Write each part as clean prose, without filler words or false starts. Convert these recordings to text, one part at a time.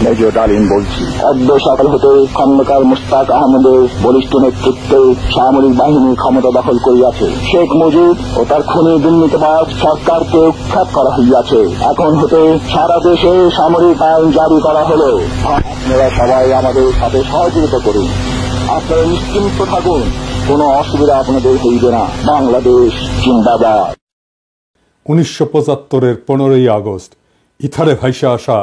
Major ডালিম বলছি। অদ্য সকাল হতে খন্দকার মুশতাক আহমদের বলিষ্ঠ নেতৃত্বে সামরিক বাহিনী ক্ষমতা দখল করিয়াছে। শেখ মুজিব ও তার খুনি দুর্নীতিবাজ সরকারকে উৎখাত করা হইয়াছে। এখন হতে সারা দেশে সামরিক আইন জারি করা হলো। আপনারা সবাই আমাদের সাথে সহযোগিতা করুন। আপনারা নিশ্চিন্ত থাকুন, কোনো অসুবিধা আপনাদের হইবে না। বাংলাদেশ জিন্দাবাদ। 1975-এর 15ই আগস্ট ইথারে ভাইসা আসা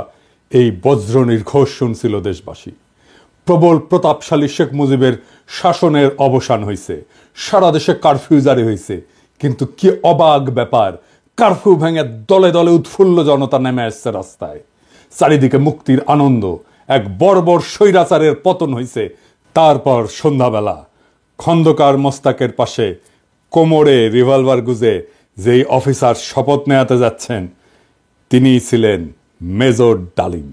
এই বজ্র নির্ঘোষ শুনছিল দেশবাসী। প্রবল প্রতাপশালী শেখ মুজিবের শাসনের অবসান হয়েছে, সারা দেশে কারফিউ জারি হয়েছে। কিন্তু কি অবাক ব্যাপার, কারফিউ ভেঙে দলে দলে উৎফুল্ল জনতা নেমে আসছে রাস্তায়। চারিদিকে মুক্তির আনন্দ, এক বর্বর স্বৈরাচারের পতন হয়েছে। তারপর সন্ধ্যাবেলা খন্দকার মোস্তাকের পাশে কোমরে রিভলভার গুজে যেই অফিসার শপথ নেওয়াতে যাচ্ছেন তিনি ছিলেন মেজর ডালিম।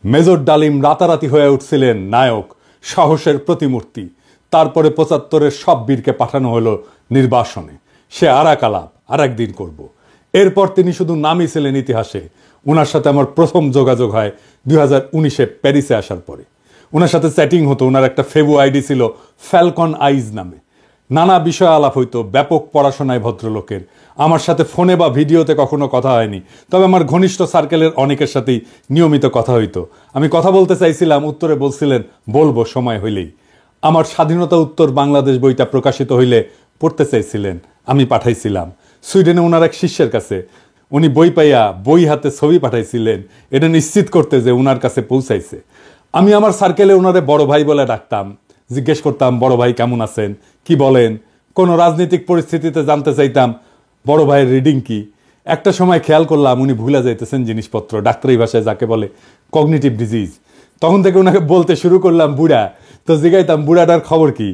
মেজর ডালিম রাতারাতি হয়ে উঠছিলেন নায়ক, সাহসের প্রতিমূর্তি। তারপরে 75-এর সব বীরকে পাঠানো হলো নির্বাসনে। সে আরাক আলাপ আর একদিন করব। এরপর তিনি শুধু নামই ছিলেন ইতিহাসে। ওনার সাথে আমার প্রথম যোগাযোগ হয় 2019-এ প্যারিসে আসার পরে। ওনার সাথে চ্যাটিং হতো। ওনার একটা ফেবু আইডি ছিল ফ্যালকন আইজ নামে। নানা বিষয় আলাপ হইতো। ব্যাপক পড়াশোনায় ভদ্রলোকের। আমার সাথে ফোনে বা ভিডিওতে কখনো কথা হয়নি, তবে আমার ঘনিষ্ঠ সার্কেলের অনেকের সাথেই নিয়মিত কথা হইতো। আমি কথা বলতে চাইছিলাম, উত্তরে বলছিলেন বলবো সময় হইলেই। আমার স্বাধীনতা উত্তর বাংলাদেশ বইটা প্রকাশিত হইলে পড়তে চাইছিলেন, আমি পাঠাইছিলাম সুইডেনে ওনার এক শিষ্যের কাছে। উনি বই পাইয়া বই হাতে ছবি পাঠাইছিলেন, এটা নিশ্চিত করতে যে ওনার কাছে পৌঁছাইছে। আমি আমার সার্কেলে ওনারে বড় ভাই বলে ডাকতাম। জিজ্ঞেস করতাম, বড় ভাই কেমন আছেন, কি বলেন। কোনো রাজনৈতিক পরিস্থিতিতে জানতে চাইতাম বড় ভাইয়ের রিডিং কি। একটা সময় খেয়াল করলাম উনি ভুলে যাইতেছেন জিনিসপত্র, ডাক্তারি ভাষায় যাকে বলে কগনিটিভ ডিজিজ। তখন থেকে ওনাকে বলতে শুরু করলাম বুড়া। তো জিগাইতাম বুড়াটার খবর কি।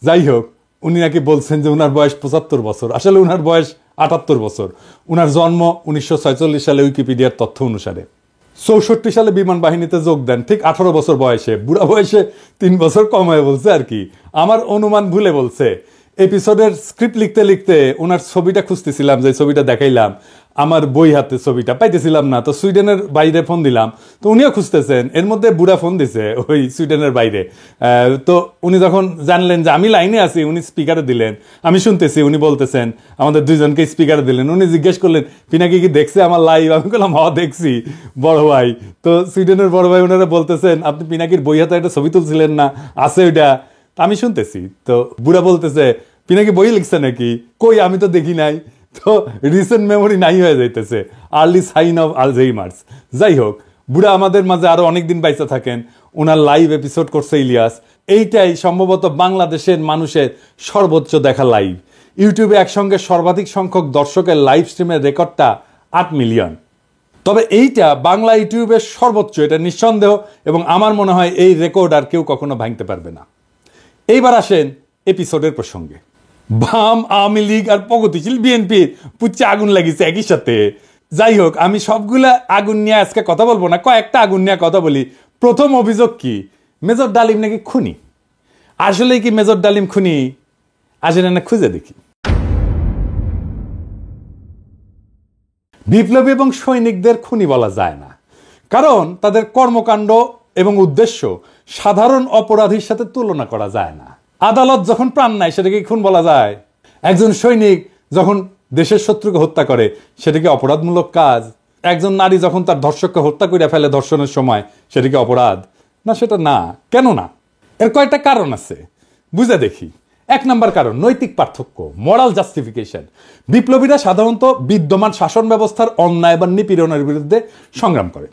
যাই হোক, উনি নাকি বলছেন যে ওনার বয়স 75 বছর, আসলে ওনার বয়স 78 বছর। ওনার জন্ম 1946 সালে উইকিপিডিয়ার তথ্য অনুসারে। 64 সালে বিমান বাহিনীতে যোগ দেন, ঠিক 18 বছর বয়সে। বুড়া বয়সে 3 বছর কম হয়ে বলছে আর কি। আমার অনুমান ভুলে বলছে। এপিসোডের স্ক্রিপ্ট লিখতে লিখতে ওনার ছবিটা খুঁজতেছিলাম, যে ছবিটা দেখাইলাম আমার বই হাতে, ছবিটা পাইতেছিলাম না। তো সুইডেনের বাইরে ফোন দিলাম, তো উনিও খুঁজতেছেন। এর মধ্যে বুড়া ফোন দিছে ওই সুইডেনের বাইরে। তো উনি যখন জানলেন যে আমি লাইনে আছি, উনি স্পিকারে দিলেন, আমি শুনতেছি। উনি বলতেছেন, আমাদের দুইজনকে স্পিকারে দিলেন। উনি জিজ্ঞেস করলেন পিনাকি কি দেখছে আমার লাইভ। আমি বললাম হ দেখছি বড় ভাই। তো সুইডেনের বড় ভাই ওনারা বলতেছেন, আপনি পিনাকির বই হাতে একটা ছবি তুলছিলেন না, আছে ওইটা। আমি শুনতেছি। তো বুড়া বলতেছে, পিনাকি বই লিখছে নাকি, কই আমি তো দেখি নাই। তো রিসেন্ট মেমোরি নাই হয়ে যাইতেছে, আর্লি সাইন অফ আলঝেইমার্স। যাই হোক, বুড়া আমাদের মাঝে আরো অনেকদিন বাইচা থাকেন। ওনার লাইভ এপিসোড করছে ইলিয়াস। এইটাই সম্ভবত বাংলাদেশের মানুষের সর্বোচ্চ দেখা লাইভ। ইউটিউবে একসঙ্গে সর্বাধিক সংখ্যক দর্শকের লাইভ স্ট্রিমের রেকর্ডটা 8 মিলিয়ন। তবে এইটা বাংলা ইউটিউবের সর্বোচ্চ, এটা নিঃসন্দেহ। এবং আমার মনে হয় এই রেকর্ড আর কেউ কখনো ভাঙতে পারবে না। এইবার আসেন এপিসোডের প্রসঙ্গে। বাম, আওয়ামী লীগ আর প্রগতিশীল বিএনপির পুচ্ছে আগুন লাগিয়েছে একই সাথে। যাই হোক, আমি সবগুলা আগুন নিয়ে আজকে কথা বলবো না, কয়েকটা আগুন নিয়ে কথা বলি। প্রথম অভিযোগ কি, মেজর ডালিম নাকি খুনি। আসলে কি মেজর ডালিম খুনি? আসলে না খুঁজে দেখি। বিপ্লবী এবং সৈনিকদের খুনি বলা যায় না, কারণ তাদের কর্মকাণ্ড এবং উদ্দেশ্য সাধারণ অপরাধীর সাথে তুলনা করা যায় না। আদালত যখন প্রাণ নেয় সেটাকে খুন বলা যায়? একজন সৈনিক যখন দেশের শত্রুকে হত্যা করে সেটাকে অপরাধমূলক কাজ? একজন নারী যখন তার ধর্ষককে হত্যা করে ফেলে ধর্ষণের সময়, সেটাকে অপরাধ না? সেটা না। কেন না? এর কয়েকটা কারণ আছে, বুঝে দেখি। 1 নম্বর কারণ, নৈতিক পার্থক্য, মোরাল জাস্টিফিকেশন। বিপ্লবীরা সাধারণত বিদ্যমান শাসন ব্যবস্থার অন্যায় বা নিপীড়নের বিরুদ্ধে সংগ্রাম করে।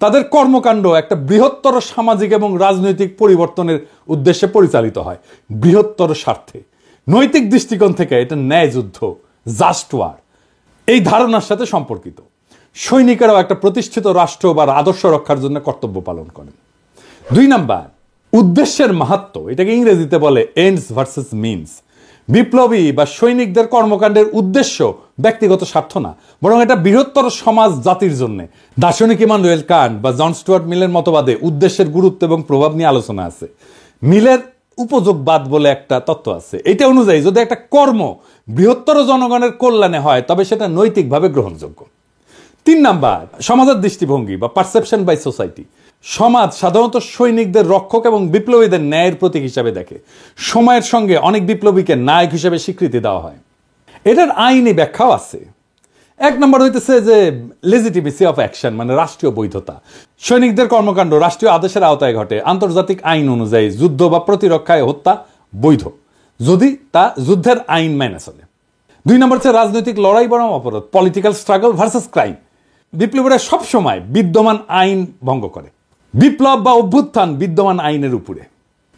তাদের কর্মকাণ্ড একটা বৃহত্তর সামাজিক এবং রাজনৈতিক পরিবর্তনের উদ্দেশ্যে পরিচালিত হয়, বৃহত্তর স্বার্থে। নৈতিক দৃষ্টিকোণ থেকে এটা ন্যায় যুদ্ধ, জাস্ট ওয়ার, এই ধারণার সাথে সম্পর্কিত। সৈনিকেরাও একটা প্রতিষ্ঠিত রাষ্ট্র বা আদর্শ রক্ষার জন্য কর্তব্য পালন করেন। 2 নাম্বার, উদ্দেশ্যের মাহাত্ম্য। এটাকে ইংরেজিতে বলে এন্ডস ভার্সেস মিনস। বিপ্লবী বা সৈনিকদের কর্মকাণ্ডের উদ্দেশ্য ব্যক্তিগত স্বার্থ না, বরং এটা বৃহত্তর সমাজ জাতির জন্য। দার্শনিক ইমানুয়েল কান্ট বা জন স্টুয়ার্ট মিলের মতবাদে উদ্দেশ্যের গুরুত্ব এবং প্রভাব নিয়ে আলোচনা আছে। মিলের উপযোগবাদ বলে একটা তত্ত্ব আছে। এটা অনুযায়ী যদি একটা কর্ম বৃহত্তর জনগণের কল্যাণে হয় তবে সেটা নৈতিকভাবে গ্রহণযোগ্য। 3 নাম্বার, সমাজের দৃষ্টিভঙ্গি বা পারসেপশন বাই সোসাইটি। সমাজ সাধারণত সৈনিকদের রক্ষক এবং বিপ্লবীদের ন্যায়ের প্রতীক হিসাবে দেখে। সময়ের সঙ্গে অনেক বিপ্লবীকে নায়ক হিসেবে স্বীকৃতি দেওয়া হয়। এটার আইনি ব্যাখ্যাও আছে। 1 নম্বর হইতেছে যে লেজিটিমেসি অফ অ্যাকশন, মানে রাষ্ট্রীয় বৈধতা। সৈনিকদের কর্মকাণ্ড রাষ্ট্রীয় আদেশের আওতায় ঘটে। আন্তর্জাতিক আইন অনুযায়ী যুদ্ধ বা প্রতিরক্ষায় হত্যা বৈধ, যদি তা যুদ্ধের আইন মেনে চলে। 2 নম্বর হচ্ছে রাজনৈতিক লড়াই বনাম অপরাধ, পলিটিক্যাল স্ট্রাগল ভার্সেস ক্রাইম। বিপ্লবীরা সবসময় বিদ্যমান আইন ভঙ্গ করে। বিপ্লব বা অভ্যুত্থান বিদ্যমান আইনের উপরে।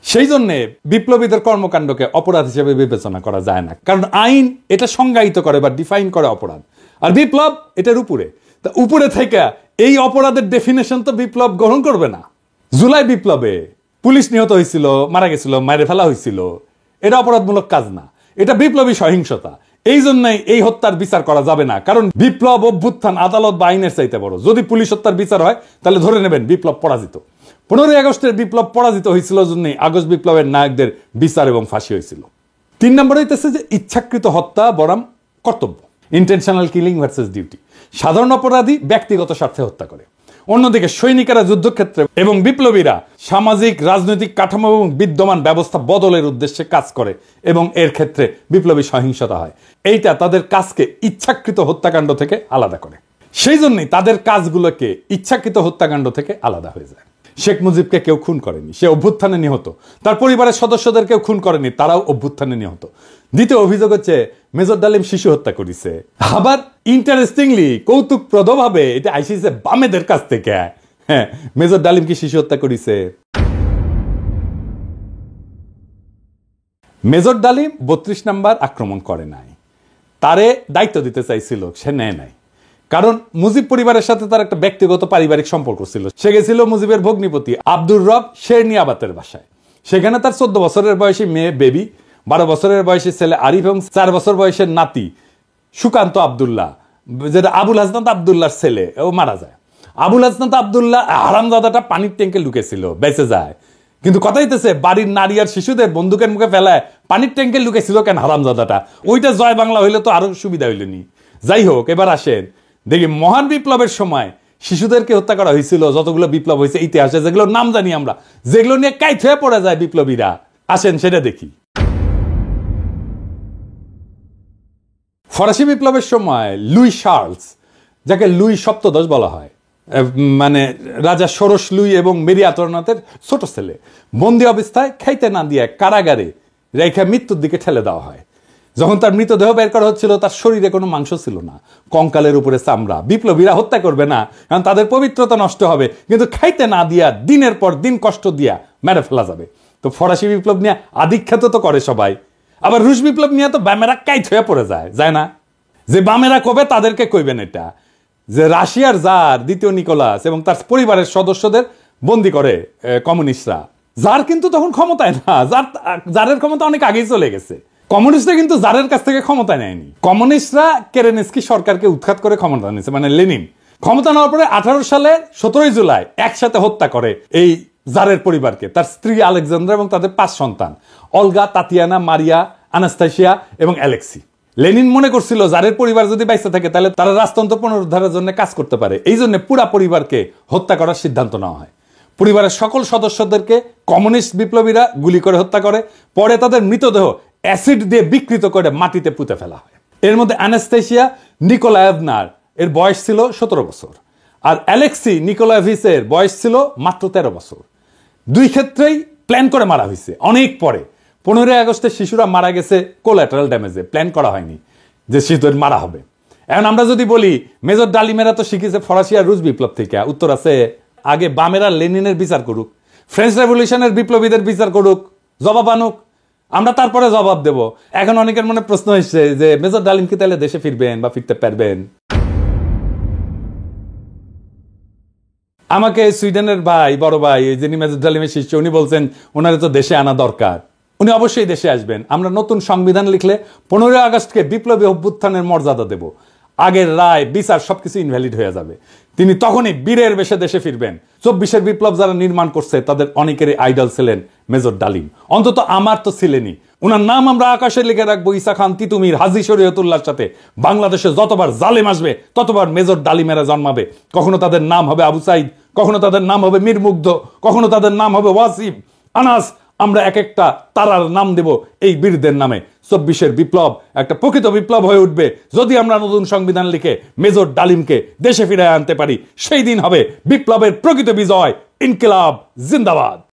সেই জন্যে বিপ্লবীদের কর্মকাণ্ডকে অপরাধ হিসেবে বিবেচনা করা যায় না, কারণ আইন এটা সংজ্ঞায়িত করে বা ডিফাইন করে অপরাধ, আর বিপ্লব এটার উপরে। তা উপরে থেকে এই অপরাধের ডেফিনেশন তো বিপ্লব গ্রহণ করবে না। জুলাই বিপ্লবে পুলিশ নিহত হয়েছিল, মারা গেছিল, মেরে ফেলা হয়েছিল, এটা অপরাধমূলক কাজ না, এটা বিপ্লবী সহিংসতা। এই জন্যই এই হত্যার বিচার করা যাবে না, কারণ বিপ্লব অভ্যুত্থান আদালত বা আইনের চাইতে বড়। যদি পুলিশ হত্যার বিচার হয় তাহলে ধরে নেবেন বিপ্লব পরাজিত। 15ই আগস্টের বিপ্লব পরাজিত হয়েছিল জন্যই আগস্ট বিপ্লবের নায়কদের বিচার এবং ফাঁসি হয়েছিল। 3 নম্বরে হইতেছে যে ইচ্ছাকৃত হত্যা বনাম কর্তব্য, ইন্টেনশনাল কিলিং ভার্সেস ডিউটি। সাধারণ অপরাধী ব্যক্তিগত স্বার্থে হত্যা করে, অন্যদিকে সৈনিকেরা যুদ্ধক্ষেত্রে এবং বিপ্লবীরা সামাজিক রাজনৈতিক কাঠামো এবং বিদ্যমান ব্যবস্থা বদলের উদ্দেশ্যে কাজ করে এবং এর ক্ষেত্রে বিপ্লবী সহিংসতা হয়। এইটা তাদের কাজকে ইচ্ছাকৃত হত্যাকাণ্ড থেকে আলাদা করে। সেই জন্যই তাদের কাজগুলোকে ইচ্ছাকৃত হত্যাকাণ্ড থেকে আলাদা হয়ে যায়। শেখ মুজিবকে কেউ খুন করেনি, সে অভ্যুত্থানে নিহত। তার পরিবারের সদস্যদের কেউ খুন করেনি, তারাও অভ্যুত্থানে নিহত। দ্বিতীয় অভিযোগ হচ্ছে মেজর ডালিম শিশু হত্যা করেছে। আবার ইন্টারেস্টিংলি কৌতুকপ্রদভাবে এটা আইসিছে বামেদের কাছ থেকে। হ্যাঁ, মেজর ডালিম কি শিশু হত্যা করেছে? মেজর ডালিম 32 নাম্বার আক্রমণ করে নাই, তারে দায়িত্ব দিতে চাইছিল, সে নেয় নাই। কারণ মুজিব পরিবারের সাথে তার একটা ব্যক্তিগত পারিবারিক সম্পর্ক ছিল। সে গেছিল মুজিবের ভগ্নিপতি আব্দুর রব শেরনিয়াবাতের বাসায়। সেখানে তার 14 বছরের বয়সী মেয়ে বেবি, 12 বছরের বয়সী ছেলে আরিফ এবং 4 বছর বয়সের নাতি সুকান্ত আবদুল্লাহ, যেটা আবুল হাসনাত আবদুল্লাহর ছেলে, ও মারা যায়। আবুল হাসনাত আবদুল্লাহ হারামজাদাটা পানির ট্যাঙ্কে লুকেছিল, বেঁচে যায়। কিন্তু কথা হইতেছে বাড়ির নারী আর শিশুদের বন্দুকের মুখে ফেলায় পানির ট্যাঙ্কে লুকেছিল কেন হারামজাদাটা? ওইটা জয় বাংলা হইলে তো আরো সুবিধা হইলেনি। যাই হোক, এবার আসেন দেখি মহান বিপ্লবের সময় শিশুদেরকে হত্যা করা হয়েছিল যতগুলো বিপ্লব হয়েছে ইতিহাসে, যেগুলো নাম জানি আমরা, যেগুলো নিয়ে কাইট হয়ে পড়ে যায় বিপ্লবীরা। আসেন সেটা দেখি। ফরাসি বিপ্লবের সময় লুই শার্লস, যাকে লুই সপ্তদশ বলা হয়, মানে রাজা ষোড়শ লুই এবং মেরি আন্তোয়ানেটের ছোট ছেলে, বন্দী অবস্থায় খাইতে না দিয়ে কারাগারে রেখা মৃত্যুর দিকে ঠেলে দেওয়া হয়। যখন তার মৃতদেহ বের করা হচ্ছিল তার শরীরে কোনো মাংস ছিল না, কঙ্কালের উপরে চামড়া। বিপ্লবীরা হত্যা করবে না, কারণ তাদের পবিত্রতা নষ্ট হবে, কিন্তু খাইতে না দিয়া দিনের পর দিন কষ্ট দিয়া মেরে ফেলা যাবে। তো ফরাসি বিপ্লব নিয়ে আধিখ্যাত তো করে সবাই, আবার রুশ বিপ্লব নিয়ে তো বামেরা কাইট হয়ে পড়ে যায় না? যে বামেরা কবে তাদেরকে কইবেন এটা, যে রাশিয়ার জার দ্বিতীয় নিকোলাস এবং তার পরিবারের সদস্যদের বন্দী করে কমিউনিস্টরা। জার কিন্তু তখন ক্ষমতায় না, জারের ক্ষমতা অনেক আগেই চলে গেছে। কমিউনিস্টরা কিন্তু জারের কাছ থেকে ক্ষমতা নেয়নি। কমিউনিস্টরা কেরেনস্কি সরকারকে উৎখাত করে ক্ষমতা নিয়েছে, মানে লেনিন। ক্ষমতা নেওয়ার পরে 18 সালে 17 জুলাই একসাথে হত্যা করে এই জারের পরিবারকে, তার স্ত্রী আলেকজান্দ্রা এবং তাদের 5 সন্তান, অলগা, তাতিয়ানা, মারিয়া, আনাস্তাসিয়া এবং অ্যালেক্সি। লেনিন মনে করছিল জারের পরিবার যদি বাইসে থাকে তাহলে তারা রাজতন্ত্র পুনরুদ্ধারের জন্য কাজ করতে পারে। এই জন্য পুরা পরিবারকে হত্যা করার সিদ্ধান্ত নেওয়া হয়। পরিবারের সকল সদস্যদেরকে কমিউনিস্ট বিপ্লবীরা গুলি করে হত্যা করে, পরে তাদের মৃতদেহ অ্যাসিড দিয়ে বিকৃত করে মাটিতে পুঁতে ফেলা হয়। এর মধ্যে আনাস্তাসিয়া নিকোলায়েভনার এর বয়স ছিল 17 বছর, আর অ্যালেক্সি নিকোলায়েভিচের বয়স ছিল মাত্র 13 বছর। দুই ক্ষেত্রেই প্ল্যান করে মারা হয়েছে। অনেক পরে 15ই আগস্টে শিশুরা মারা গেছে কোল্যাটারাল ড্যামেজে, প্ল্যান করা হয়নি যে শিশুদের মারা হবে। এখন আমরা যদি বলি মেজর ডালিমেরা তো শিখেছে ফরাসি আর রুশ বিপ্লব থেকে, উত্তর আছে আগে বামেরা লেনিনের বিচার করুক, ফ্রেঞ্চ রেভলিউশনের বিপ্লবীদের বিচার করুক, জবাব আনুক, আমরা তারপরে জবাব দেব। এখন অনেকের মনে প্রশ্ন এসছে যে মেজর ডালিম কি তাহলে দেশে ফিরবেন বা ফিরতে পারবেন? আমাকে সুইডেনের ভাই, বড় ভাই, যিনি মেজর ডালিমের শিষ্য, উনি বলছেন ওনারে তো দেশে আনা দরকার, উনি অবশ্যই দেশে আসবেন। আমরা নতুন সংবিধান লিখলে 15ই আগস্টকে বিপ্লবী অভ্যুত্থানের মর্যাদা দেব। আগের রায় বিচার সবকিছু ইনভ্যালিড হয়ে যাবে। তিনি তখনই বীরের বেশে দেশে ফিরবেন। 24-এর বিপ্লব যারা নির্মাণ করছে তাদের অনেকেরই আইডল ছিলেন মেজর ডালিম, অন্তত আমার তো ছিলেনই। উনার নাম আমরা আকাশে লিখে রাখবো ঈসা খান তিতুমির, হাজী শরীয়তুল্লাহর সাথে। বাংলাদেশে যতবার জালেম আসবে ততবার মেজর ডালিমেরা জন্মাবে। কখনো তাদের নাম হবে আবু সাইদ, কখনো তাদের নাম হবে মীর মুগ্ধ, কখনো তাদের নাম হবে ওয়াসিম, আনাস। আমরা এক একটা তারার নাম দেব এই বীরদের নামে। 24-এর বিপ্লব একটা প্রকৃত বিপ্লব হয়ে উঠবে যদি আমরা নতুন সংবিধান লিখে মেজর ডালিমকে দেশে ফিরে আনতে পারি। সেই দিন হবে বিপ্লবের প্রকৃত বিজয়। ইনকিলাব জিন্দাবাদ।